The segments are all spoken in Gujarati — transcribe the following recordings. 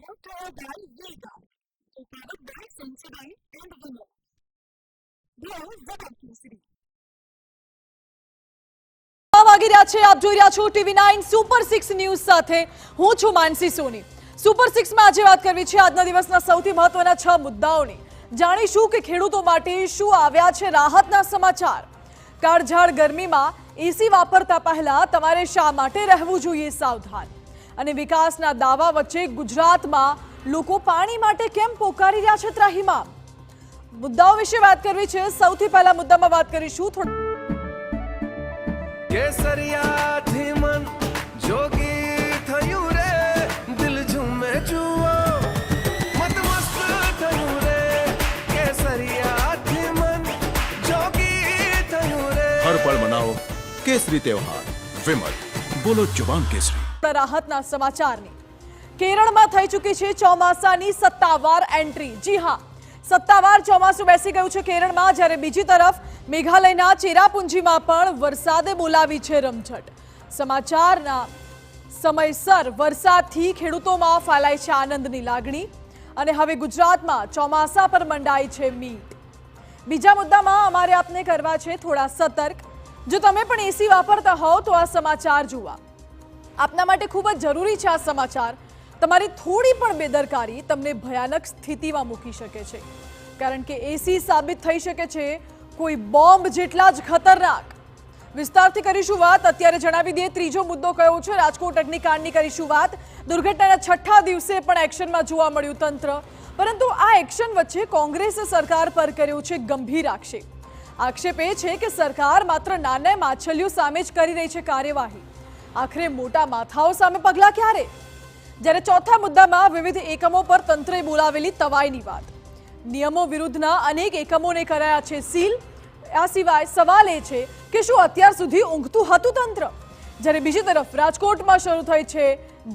Dr. Adal Vega, prepared by Sensodyne and Vinod. There is the Kersari. વાગી રહ્યા છે, આપ જોઈ રહ્યા છો TV9 સુપર 6 ન્યૂઝ સાથે હું છું માનસી સોની। સુપર 6 માં આજે વાત કરવી છે આજના દિવસના સૌથી મહત્વના 6 મુદ્દાઓની। જાણીશું કે ખેડૂતો માટે શું આવ્યા છે રાહતના સમાચાર। કાળઝાળ ગરમીમાં એસી વાપરતા પહેલા તમારે શા માટે રહેવું જોઈએ સાવધાન, અને વિકાસના દાવા વચ્ચે ગુજરાતમાં લોકો પાણી માટે કેમ પોકારી રહ્યા છે ત્રાહિમામ। મુદ્દાઓ વિશે વાત કરવી છે। સૌથી પહેલા મુદ્દામાં વાત કરીશું केसरिया थी मन जोगी थयू रे दिल झूमे जुओ मत मस्त थयू रे केसरिया थी मन जोगी थयू रे हर पल मनाओ केसरी त्योहार विमल बोलो जुबान केसरी। રાહતના સમાચારની કેરળમાં થઈ ચૂકી છે ચોમાસાની સત્તાવાર એન્ટ્રી। જી હા, સત્તાવાર ચોમાસું બેસી ગયું છે કેરળમાં, જ્યારે બીજી તરફ મેઘાલયના ચેરાપુંજીમાં પણ વરસાદે બોલાવી છે રમઝટ। સમાચારના સમયસર વરસાદથી ખેડૂતોમાં ફેલાય છે આનંદની લાગણી, અને હવે ગુજરાતમાં ચોમાસા પર મંડાઈ છે મીટ। બીજા મુદ્દામાં અમારે આપને કરવા છે થોડા સતર્ક। જો તમે પણ એસી વાપરતા હોવ તો આ સમાચાર જુઓ। આપના માટે ખૂબ જ જરૂરી છે આ સમાચાર। તમારી થોડી પણ બેદરકારી તમને ભયાનક સ્થિતિમાં મૂકી શકે છે, કારણ કે એસી સાબિત થઈ શકે છે કોઈ બોમ્બ જેટલા જ ખતરનાક। વિસ્તારથી કરીશું વાત। અત્યારે જણાવી દઈએ ત્રીજો મુદ્દો કયો છે। રાજકોટ અગ્નિકાંડની કરીશું વાત। દુર્ઘટનાના 6થા દિવસે પણ એક્શનમાં જોવા મળ્યું તંત્ર, પરંતુ આ એક્શન વચ્ચે કોંગ્રેસે સરકાર પર કર્યો છે ગંભીર આક્ષેપ। આક્ષેપ એ છે કે સરકાર માત્ર નાના માછલીઓ સામે જ કરી રહી છે કાર્યવાહી, આખરે મોટા માથાઓ સામે પગલાં ક્યારે? જ્યારે ચોથા મુદ્દામાં વિવિધ એકમો પર તંત્રે બોલાવેલી તવાઈની વાત। નિયમો વિરુદ્ધના અનેક એકમોને કરાયા છે સીલ। આ સિવાય સવાલ એ છે કે શું અત્યાર સુધી ઊંઘતું હતું તંત્ર? જ્યારે બીજી તરફ રાજકોટમાં શરૂ થઈ છે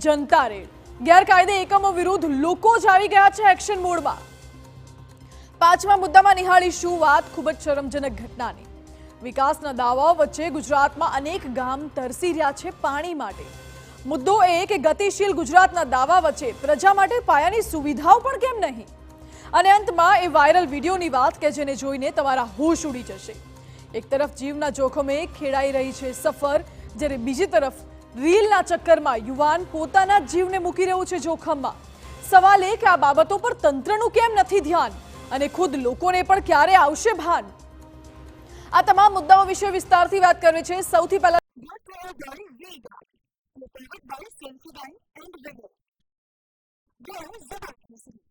જનતા રેડ। ગેરકાયદે એકમો વિરુદ્ધ લોકો જ આવી ગયા છે એક્શન મોડમાં। પાંચમા મુદ્દામાં નિહાળીશું વાત ખૂબ જ શરમજનક ઘટનાની। વિકાસના દાવાઓ વચ્ચે ગુજરાતમાં અનેક ગામ તરસી રહ્યા છે પાણી માટે। મુદ્દો એ કે ગતિશીલ ગુજરાતના દાવા વચ્ચે પ્રજા માટે પાયાની સુવિધાઓ પણ કેમ નહીં? અને અંતમાં એ વાયરલ વિડીયોની વાત કે જેને જોઈને તમારા હોશ ઉડી જશે। એક તરફ જીવના જોખમે ખેડાઈ રહી છે સફર, જ્યારે બીજી તરફ રીલના ચક્કરમાં યુવાન પોતાના જીવને મૂકી રહ્યો છે જોખમમાં। સવાલ એ કે આ બાબતો પર તંત્રનું કેમ નથી ધ્યાન, અને ખુદ લોકોને પણ ક્યારે આવશે ભાન? આ તમામ મુદ્દાઓ વિશે વિસ્તારથી વાત કરવી છે। સૌથી પહેલા Dr. Adal Vega, prepared by Sensodyne and Vinod. There is the Kersari.